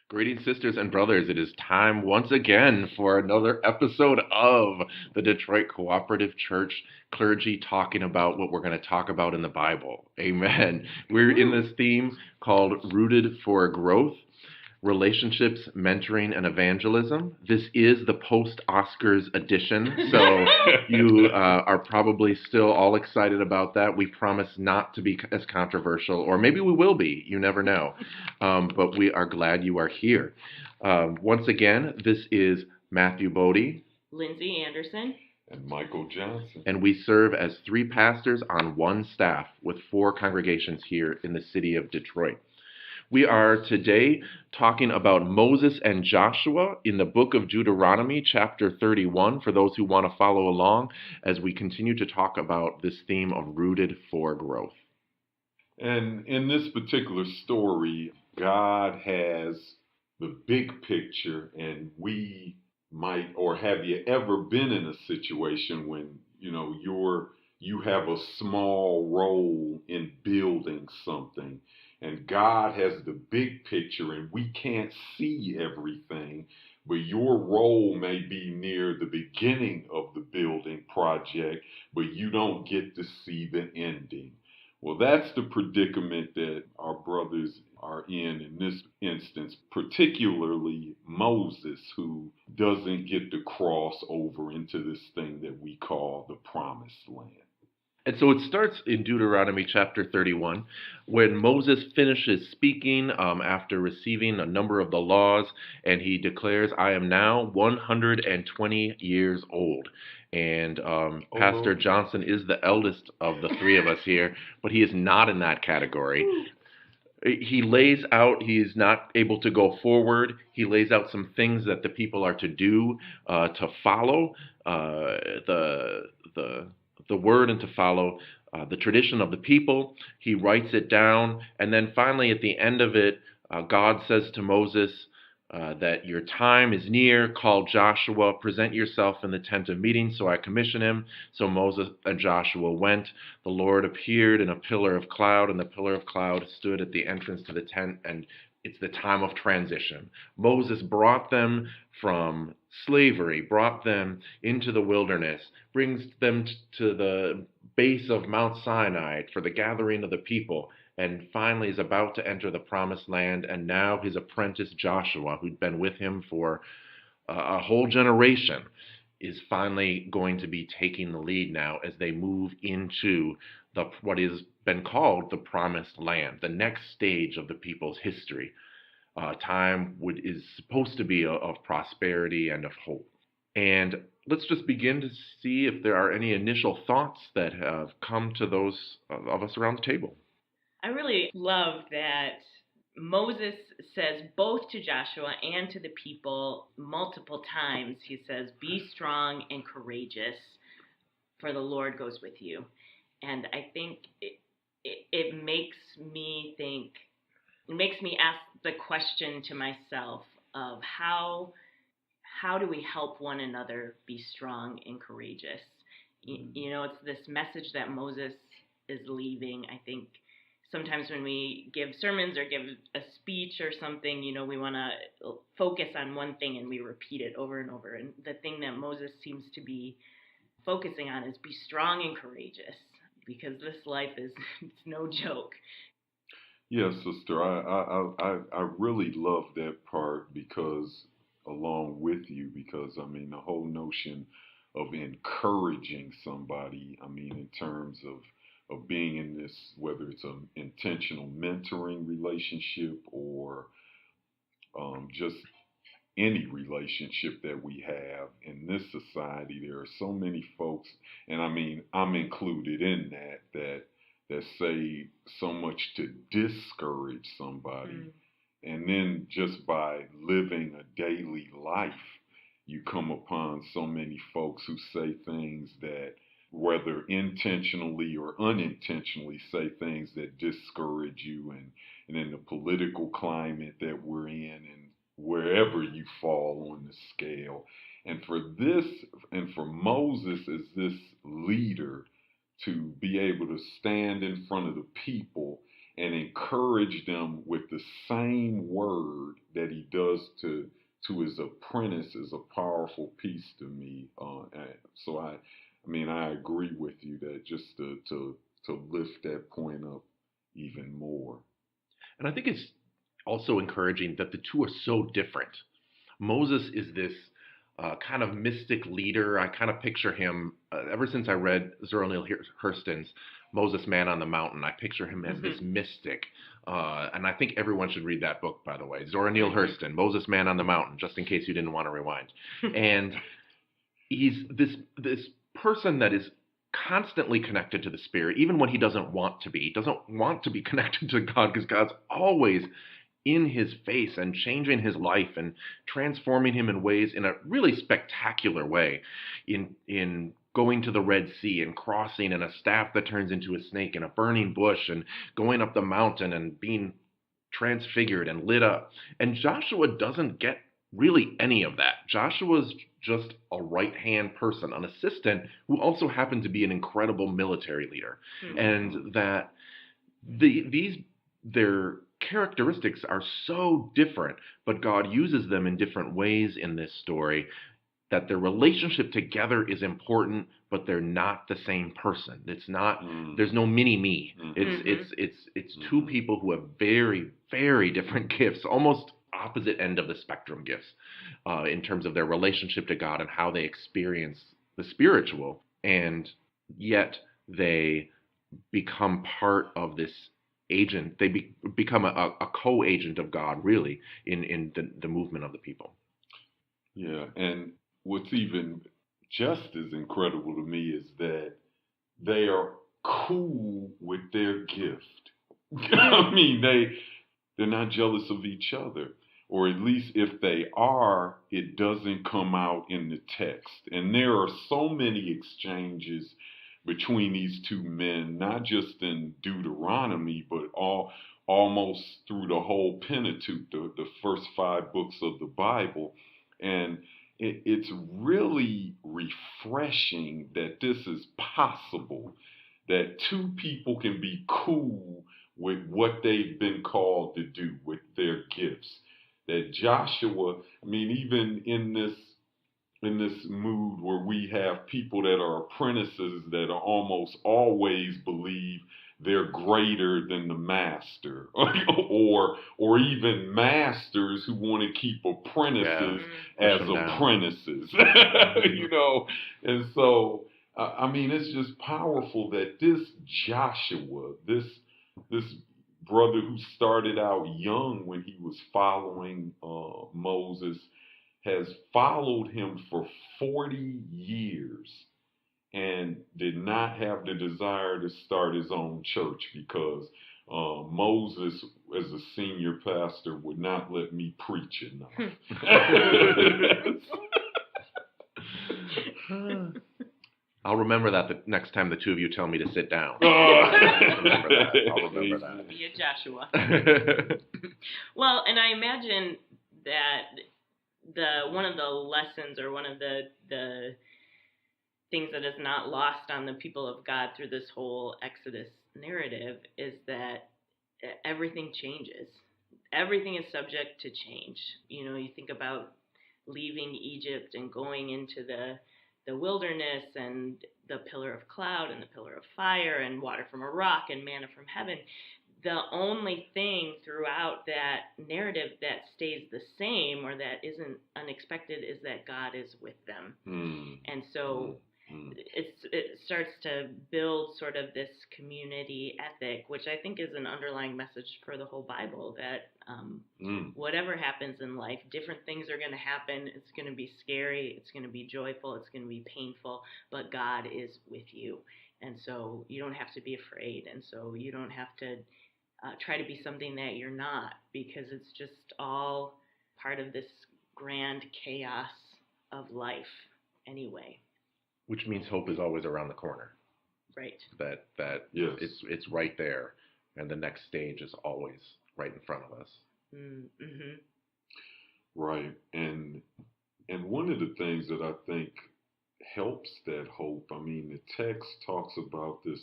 Greetings, sisters and brothers. It is time once again for another episode of the Detroit Cooperative Church clergy talking about what we're going to talk about in the Bible. Amen. We're in this theme called Rooted for Growth. Relationships, mentoring, and evangelism. This is the post-Oscars edition, so you are probably still all excited about that. We promise not to be as controversial, or maybe we will be. You never know. But we are glad you are here. Once again, this is Matthew Bodie, Lindsay Anderson, and Michael Johnson. And we serve as 3 pastors on one staff with 4 congregations here in the city of Detroit. We are today talking about Moses and Joshua in the book of Deuteronomy, chapter 31, for those who want to follow along as we continue to talk about this theme of rooted for growth. And in this particular story, God has the big picture, and we might, or have you ever been in a situation when, you have a small role in building something, and God has the big picture, and we can't see everything, but your role may be near the beginning of the building project, but you don't get to see the ending. Well, that's the predicament that our brothers are in this instance, particularly Moses, who doesn't get to cross over into this thing that we call the promised land. And so it starts in Deuteronomy chapter 31 when Moses finishes speaking after receiving a number of the laws, and he declares, I am now 120 years old. And Pastor Johnson is the eldest of the 3 of us here, but he is not in that category. He lays out, he is not able to go forward. He lays out some things that the people are to do to follow the word and to follow the tradition of the people. He writes it down, and then finally at the end of it, God says to Moses that your time is near. Call Joshua, present yourself in the tent of meeting. So I commission him. So Moses and Joshua went. The Lord appeared in a pillar of cloud, and the pillar of cloud stood at the entrance to the tent, and it's the time of transition. Moses brought them from slavery, brought them into the wilderness, brings them to the base of Mount Sinai for the gathering of the people, and finally is about to enter the promised land. And now his apprentice Joshua, who'd been with him for a whole generation, is finally going to be taking the lead now as they move into what has been called the promised land, the next stage of the people's history. Time is supposed to be of prosperity and of hope. And let's just begin to see if there are any initial thoughts that have come to those of us around the table. I really love that Moses says both to Joshua and to the people multiple times. He says, be strong and courageous, for the Lord goes with you. And I think it makes me think, it makes me ask the question to myself of how do we help one another be strong and courageous? It's this message that Moses is leaving. I think sometimes when we give sermons or give a speech or something, we want to focus on one thing and we repeat it over and over. And the thing that Moses seems to be focusing on is be strong and courageous, because this life is it's no joke. Yes, sister, I really love that part because along with you, because the whole notion of encouraging somebody, in terms of being in this, whether it's an intentional mentoring relationship or just any relationship that we have in this society, there are so many folks, and I'm included in that say so much to discourage somebody. And then just by living a daily life, you come upon so many folks who say things that, whether intentionally or unintentionally, say things that discourage you. And in the political climate that we're in, and wherever you fall on the scale. And for Moses as this leader to be able to stand in front of the people and encourage them with the same word that he does to his apprentice is a powerful piece to me. So I mean, I agree with you that just to lift that point up even more. And I think it's also encouraging that the two are so different. Moses is this kind of mystic leader. I kind of picture him, ever since I read Zora Neale Hurston's Moses Man on the Mountain, I picture him as this mystic. And I think everyone should read that book, by the way. Zora Neale Hurston, Moses Man on the Mountain, just in case you didn't want to rewind. And he's this person that is constantly connected to the Spirit, even when he doesn't want to be. He doesn't want to be connected to God because God's always in his face and changing his life and transforming him in ways, in a really spectacular way, in going to the Red Sea and crossing, and a staff that turns into a snake, and a burning bush, and going up the mountain and being transfigured and lit up. And Joshua doesn't get really any of that. Joshua's just a right-hand person, an assistant who also happened to be an incredible military leader. Mm-hmm. And that their characteristics are so different, but God uses them in different ways in this story, that their relationship together is important, but they're not the same person. It's not, there's no mini-me. It's two people who have very, very different gifts, almost opposite end of the spectrum gifts, in terms of their relationship to God and how they experience the spiritual, and yet they become part of this agent. They become a co-agent of God, really, in the movement of the people. Yeah, and what's even just as incredible to me is that they are cool with their gift. I mean, they're not jealous of each other, or at least if they are, it doesn't come out in the text. And there are so many exchanges between these two men, not just in Deuteronomy, but almost through the whole Pentateuch, the first 5 books of the Bible. And it's really refreshing that this is possible, that two people can be cool with what they've been called to do with their gifts. That Joshua, I mean, even in this mood where we have people that are apprentices that are almost always believe they're greater than the master, or even masters who want to keep apprentices as apprentices, you know. And so, I mean, it's just powerful that this Joshua, this brother who started out young when he was following Moses, has followed him for 40 years and did not have the desire to start his own church because Moses, as a senior pastor, would not let me preach enough. I'll remember that the next time the two of you tell me to sit down. I'll remember that. Be a Joshua. Well, and I imagine that one of the lessons, or one of the things that is not lost on the people of God through this whole Exodus narrative is that everything changes. Everything is subject to change. You know, you think about leaving Egypt and going into the wilderness, and the pillar of cloud and the pillar of fire and water from a rock and manna from heaven. The only thing throughout that narrative that stays the same, or that isn't unexpected, is that God is with them. And so it starts to build sort of this community ethic, which I think is an underlying message for the whole Bible, that whatever happens in life, different things are going to happen. It's going to be scary. It's going to be joyful. It's going to be painful. But God is with you. And so you don't have to be afraid. And so you don't have to try to be something that you're not, because it's just all part of this grand chaos of life anyway. Which means hope is always around the corner. Right. That yes. it's right there, and the next stage is always right in front of us. Mm-hmm. Right. And one of the things that I think helps that hope, I mean, the text talks about this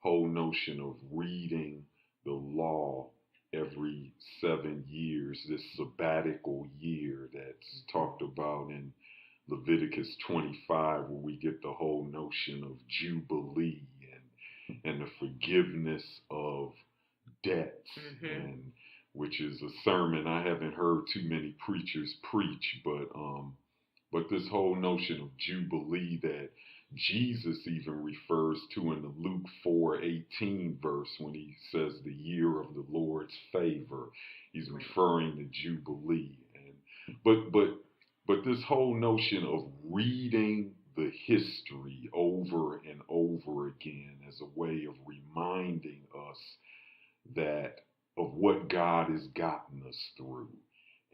whole notion of reading the law every 7 years, this sabbatical year that's talked about in Leviticus 25, where we get the whole notion of Jubilee and the forgiveness of debts, and which is a sermon I haven't heard too many preachers preach, but this whole notion of Jubilee that Jesus even refers to in the Luke 4:18 verse when he says the year of the Lord's favor. He's referring to Jubilee. And but this whole notion of reading the history over and over again as a way of reminding us that of what God has gotten us through,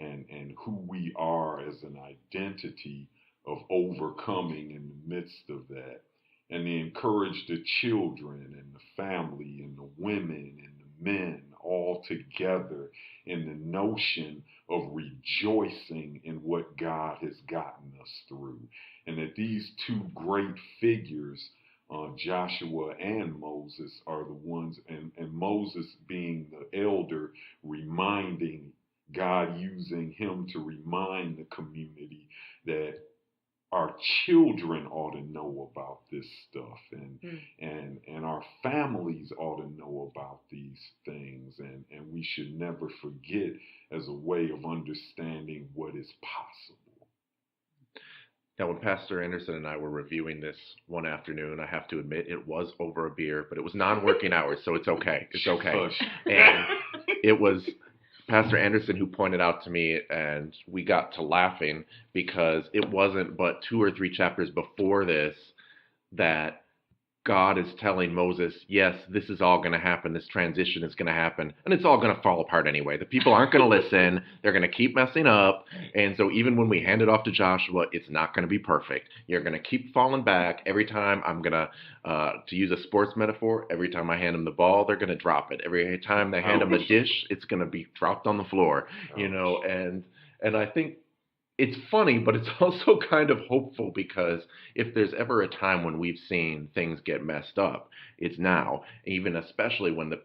and who we are as an identity of overcoming in the midst of that. And they encourage the children and the family and the women and the men all together in the notion of rejoicing in what God has gotten us through. And that these two great figures, Joshua and Moses, are the ones, and Moses being the elder, reminding God, using him to remind the community that our children ought to know about this stuff, and our families ought to know about these things, and we should never forget as a way of understanding what is possible. Now, when Pastor Anderson and I were reviewing this one afternoon, I have to admit it was over a beer, but it was non-working hours, so it's okay. It's okay. And it was Pastor Anderson who pointed out to me, and we got to laughing because it wasn't but 2 or 3 chapters before this that God is telling Moses, yes, this is all going to happen. This transition is going to happen, and it's all going to fall apart anyway. The people aren't going to listen. They're going to keep messing up. And so even when we hand it off to Joshua, it's not going to be perfect. You're going to keep falling back. Every time I'm going to use a sports metaphor, every time I hand them the ball, they're going to drop it. Every time they hand them a dish, it's going to be dropped on the floor, you know, and I think it's funny, but it's also kind of hopeful, because if there's ever a time when we've seen things get messed up, it's now, even especially when the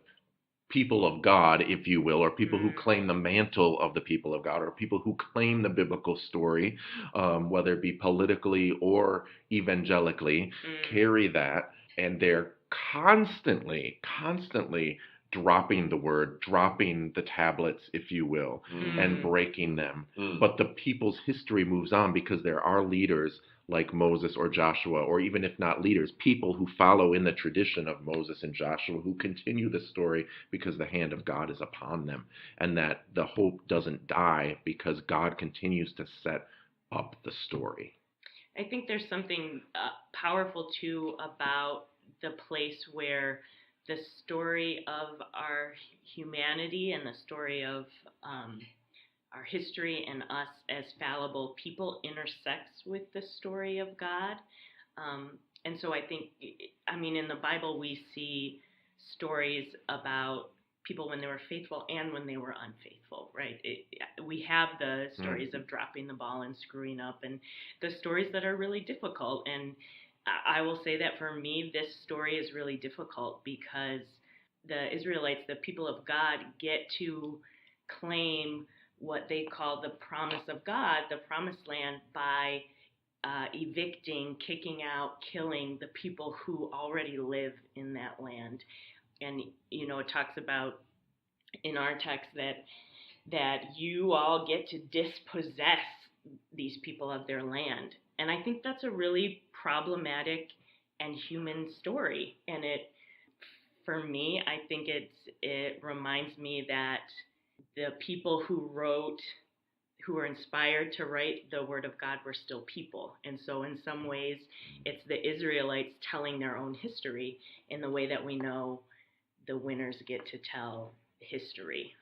people of God, if you will, or people who claim the mantle of the people of God, or people who claim the biblical story, whether it be politically or evangelically, carry that, and they're constantly dropping the word, dropping the tablets, if you will, and breaking them. But the people's history moves on because there are leaders like Moses or Joshua, or even if not leaders, people who follow in the tradition of Moses and Joshua, who continue the story because the hand of God is upon them, and that the hope doesn't die because God continues to set up the story. I think there's something powerful too about the place where the story of our humanity and the story of our history and us as fallible people intersects with the story of God. And so I think, in the Bible we see stories about people when they were faithful and when they were unfaithful, right? We have the stories of dropping the ball and screwing up, and the stories that are really difficult. And I will say that for me, this story is really difficult because the Israelites, the people of God, get to claim what they call the promise of God, the promised land, by evicting, kicking out, killing the people who already live in that land. And, it talks about in our text that you all get to dispossess these people of their land. And I think that's a really problematic and human story. And for me, I think it reminds me that the people who were inspired to write the Word of God were still people. And so in some ways, it's the Israelites telling their own history in the way that we know the winners get to tell history.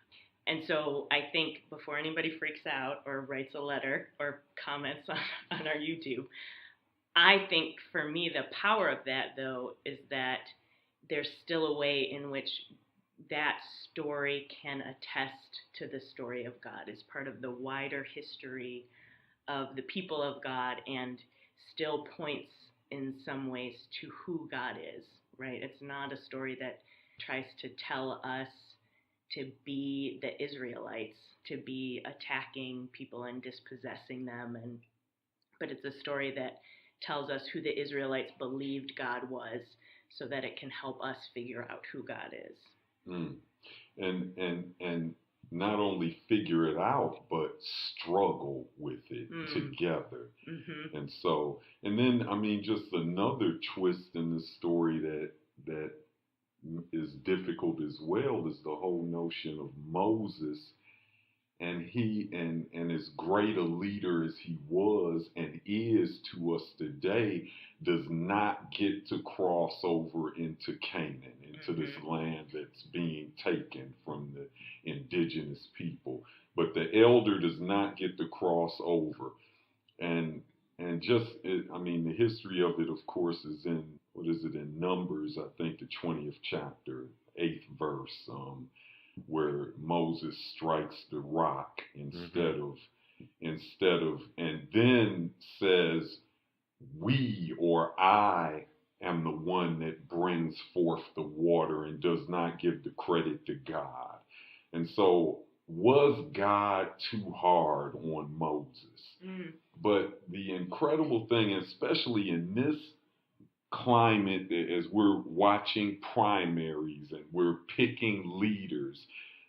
And so I think before anybody freaks out or writes a letter or comments on our YouTube, I think for me the power of that, though, is that there's still a way in which that story can attest to the story of God as part of the wider history of the people of God, and still points in some ways to who God is, right? It's not a story that tries to tell us to be the Israelites, to be attacking people and dispossessing them. But it's a story that tells us who the Israelites believed God was, so that it can help us figure out who God is. Mm. And not only figure it out, but struggle with it together. Mm-hmm. And so, and then, I mean, just another twist in the story that is difficult as well is the whole notion of Moses, and he and as great a leader as he was and is to us today, does not get to cross over into Canaan, into this land that's being taken from the indigenous people. But the elder does not get to cross over. And just, I mean, the history of it, of course, is in, what is it, in Numbers, I think the 20th chapter, 8th verse, where Moses strikes the rock instead of, and then says, we or I am the one that brings forth the water and does not give the credit to God. And so, was God too hard on Moses? But the incredible thing, especially in this climate, as we're watching primaries and we're picking leaders,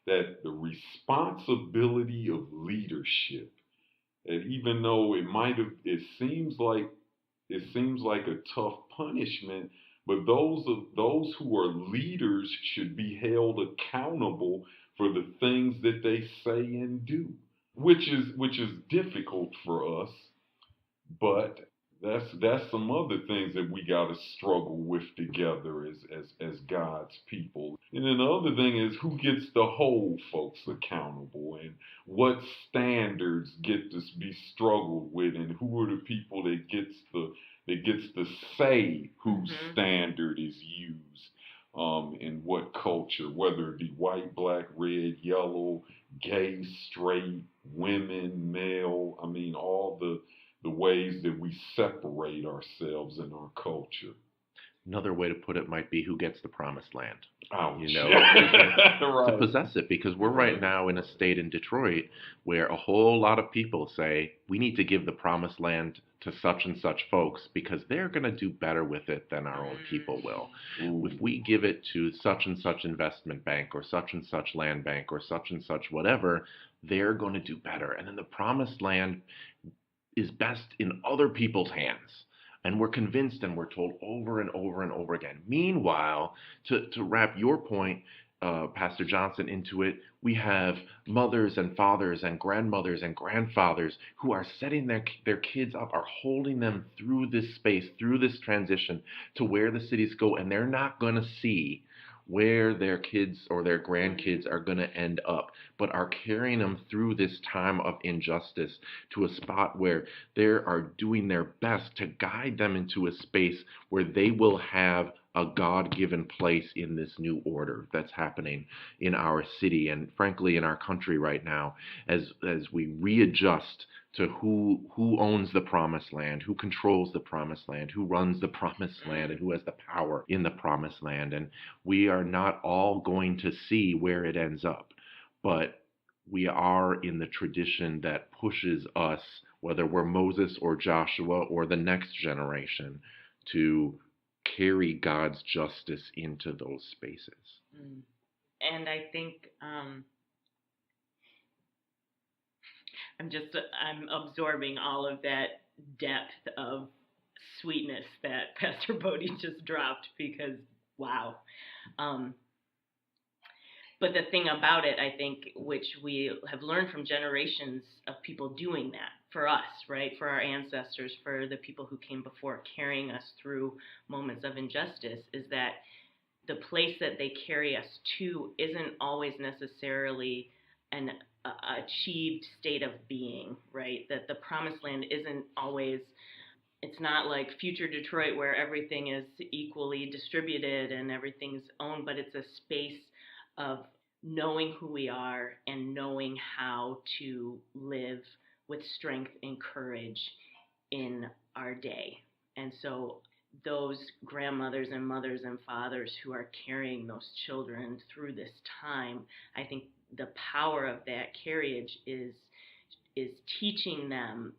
that the responsibility of leadership, and even though it seems like a tough punishment, but those who are leaders should be held accountable for the things that they say and do, which is difficult for us, but that's some other things that we got to struggle with together as God's people. And then the other thing is, who gets to hold folks accountable, and what standards get to be struggled with, and who are the people that gets to say whose standard is used in what culture, whether it be white, black, red, yellow, gay, straight, women, male. I mean, all the ways that we separate ourselves in our culture. Another way to put it might be, who gets the promised land? Ouch. You know, right. to possess it, because we're right now in a state in Detroit where a whole lot of people say we need to give the promised land to such and such folks because they're going to do better with it than our own people will. Ooh. If we give it to such and such investment bank or such and such land bank or such and such whatever, they're going to do better. And then the promised land is best in other people's hands. And we're convinced, and we're told over and over and over again. Meanwhile, to wrap your point, Pastor Johnson, into it, we have mothers and fathers and grandmothers and grandfathers who are setting their kids up, are holding them through this space, through this transition to where the cities go, and they're not going to see where their kids or their grandkids are going to end up, but are carrying them through this time of injustice to a spot where they are doing their best to guide them into a space where they will have a God-given place in this new order that's happening in our city and frankly in our country right now, as we readjust to who owns the promised land, who controls the promised land, who runs the promised land, and who has the power in the promised land. And we are not all going to see where it ends up, but we are in the tradition that pushes us, whether we're Moses or Joshua or the next generation, to carry God's justice into those spaces. And I think I'm absorbing all of that depth of sweetness that Pastor Bodie just dropped, because wow. But the thing about it, I think, which we have learned from generations of people doing that for us, right? For our ancestors, for the people who came before, carrying us through moments of injustice, is that the place that they carry us to isn't always necessarily an achieved state of being, right? That the promised land isn't always, it's not like future Detroit where everything is equally distributed and everything's owned, but it's a space of knowing who we are and knowing how to live with strength and courage in our day. And so those grandmothers and mothers and fathers who are carrying those children through this time. I think the power of that carriage is teaching them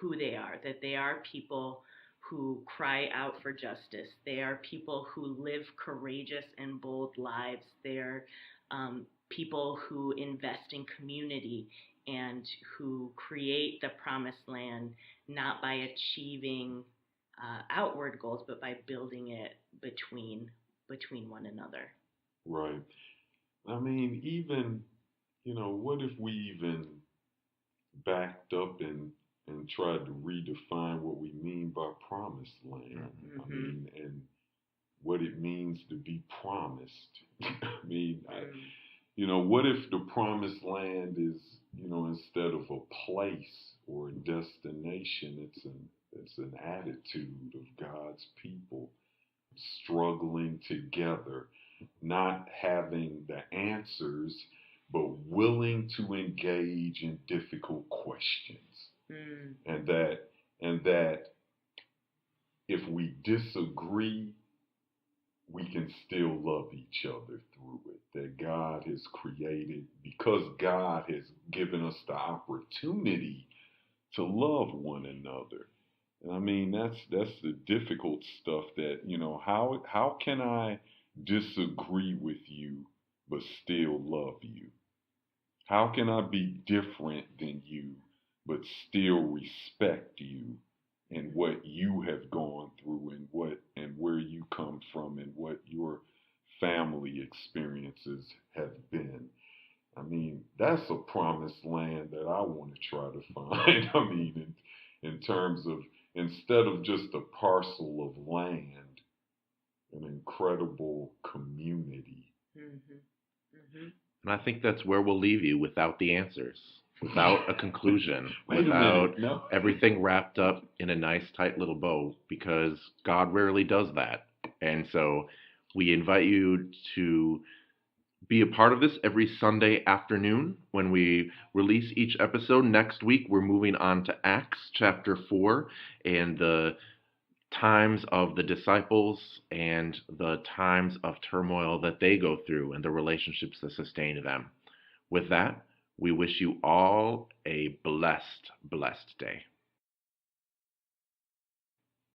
who they are, that they are people who cry out for justice. They are people who live courageous and bold lives. They're people who invest in community and who create the promised land not by achieving outward goals, but by building it between one another. Right. I mean, even, what if we even backed up and tried to redefine what we mean by promised land? Mm-hmm. I mean, and what it means to be promised. I mean, what if the promised land is, instead of a place or a destination, it's an attitude of God's people struggling together, not having the answers, but willing to engage in difficult questions. And that if we disagree, we can still love each other through it. That God has created, because God has given us the opportunity to love one another. And I mean, that's the difficult stuff that, how can I disagree with you but still love you? How can I be different than you but still respect you and what you have gone through and where you come from and what your family experiences have been? I mean, that's a promised land that I want to try to find. I mean, in terms of, instead of just a parcel of land, an incredible community. And I think that's where we'll leave you, without the answers, without a conclusion, without everything wrapped up in a nice, tight little bow, because God rarely does that. And so we invite you to be a part of this every Sunday afternoon when we release each episode. Next week, we're moving on to Acts chapter 4 and the times of the disciples and the times of turmoil that they go through and the relationships that sustain them. With that, we wish you all a blessed day.